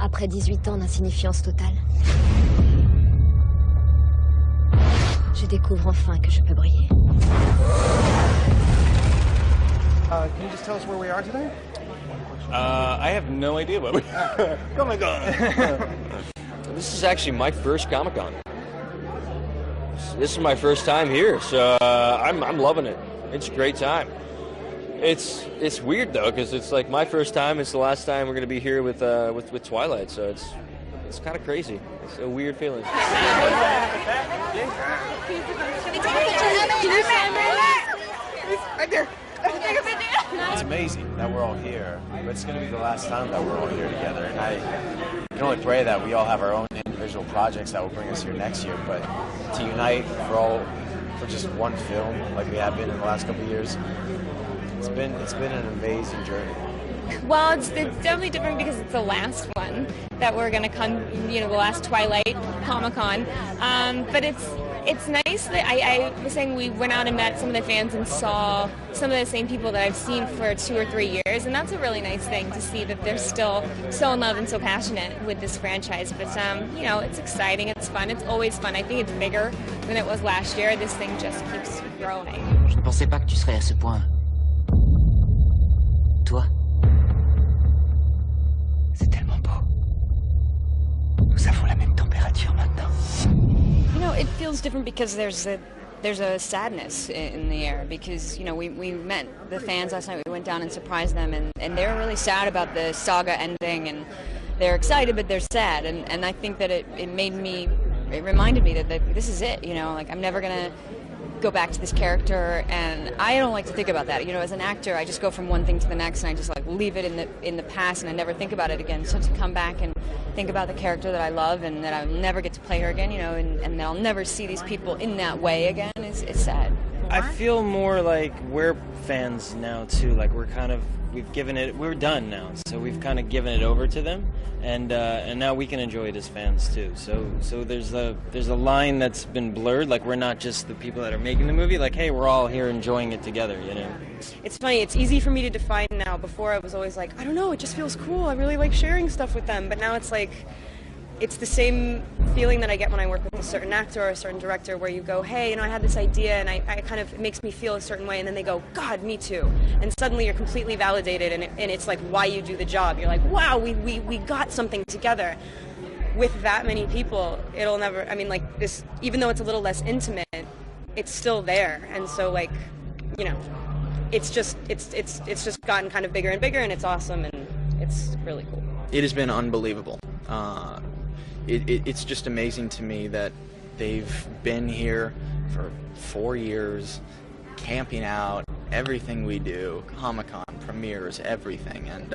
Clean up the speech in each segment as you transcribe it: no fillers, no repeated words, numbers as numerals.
après 18 ans d'insignifiance totale. Je découvre enfin que je peux briller. Can you just tell us where we are today? I have no idea what we Oh my god. This is actually my first Comic-Con. This is my first time here, so I'm loving it. It's a great time. It's weird though, because it's like my first time. It's the last time we're gonna be here with Twilight, so it's kind of crazy. It's a weird feeling. Right there. It's amazing that we're all here, but it's going to be the last time that we're all here together, and I can only pray that we all have our own individual projects that will bring us here next year, but to unite for just one film like we have been in the last couple of years, it's been an amazing journey. Well, it's definitely different because it's the last one that we're going to come, the last Twilight Comic-Con, but it's nice that I was saying we went out and met some of the fans and saw some of the same people that I've seen for 2 or 3 years, and that's a really nice thing to see that they're still so in love and so passionate with this franchise. But it's exciting, it's fun, it's always fun. I think it's bigger than it was last year. This thing just keeps growing. Je ne pensais pas que tu serais à ce point. Toi, c'est tellement beau. Nous avons la même température maintenant. It feels different because there's a sadness in the air, because we met the fans last night. We went down and surprised them, and they were really sad about the saga ending, and they're excited but they're sad, and I think that it reminded me that this is it. I'm never gonna go back to this character, and I don't like to think about that. As an actor, I just go from one thing to the next, and I just leave it in the past, and I never think about it again. So to come back and think about the character that I love and that I'll never get to play her again, and that I'll never see these people in that way again, it's sad. I feel more like we're fans now too. Like we're done now, so we've kind of given it over to them, and now we can enjoy it as fans too. So there's a line that's been blurred. Like we're not just the people that are making the movie. Like, hey, we're all here enjoying it together. It's funny. It's easy for me to define now. Before I was always like, I don't know. It just feels cool. I really like sharing stuff with them. But now it's like, it's the same feeling that I get when I work with a certain actor or a certain director, where you go, hey, I had this idea, and I kind of, it makes me feel a certain way, and then they go, God, me too. And suddenly you're completely validated, and it's like why you do the job. You're like, wow, we got something together. With that many people, it'll never, this, even though it's a little less intimate, it's still there. And so it's just gotten kind of bigger and bigger, and it's awesome, and it's really cool. It has been unbelievable. It's just amazing to me that they've been here for 4 years, camping out, everything we do, Comic-Con, premieres, everything, and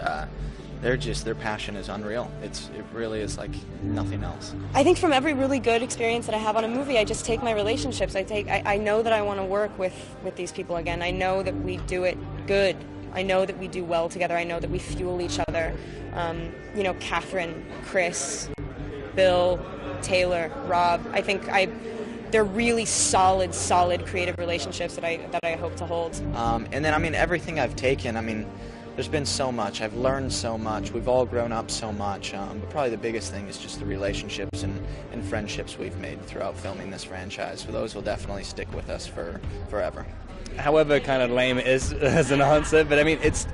their passion is unreal. It really is like nothing else. I think from every really good experience that I have on a movie, I just take my relationships. I know that I want to work with these people again. I know that we do it good. I know that we do well together. I know that we fuel each other. Catherine, Chris, Bill, Taylor, Rob. I think they're really solid creative relationships that I hope to hold. And then everything I've taken. There's been so much. I've learned so much. We've all grown up so much. But probably the biggest thing is just the relationships and friendships we've made throughout filming this franchise. So those will definitely stick with us forever. However kind of lame it is as an answer, but it's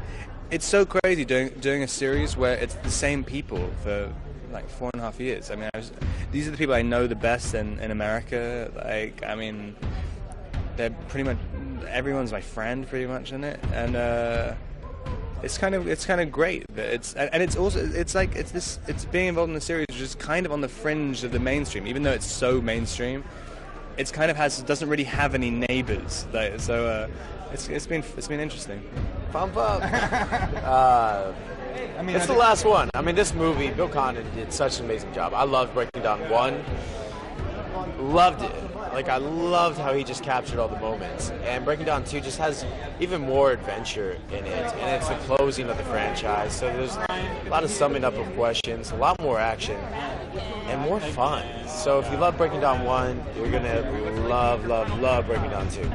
so crazy doing a series where it's the same people for like 4.5 years. These are the people I know the best in America. They're pretty much, everyone's my friend pretty much in it, and it's kind of great that it's being involved in the series, which is kind of on the fringe of the mainstream, even though it's so mainstream. It's kind of doesn't really have any neighbors, so it's been interesting. Pump up. It's the last one. This movie, Bill Condon did such an amazing job. I loved Breaking Dawn 1. Loved it. I loved how he just captured all the moments. And Breaking Dawn 2 just has even more adventure in it. And it's the closing of the franchise. So there's a lot of summing up of questions, a lot more action, and more fun. So if you love Breaking Dawn 1, you're going to love Breaking Dawn 2.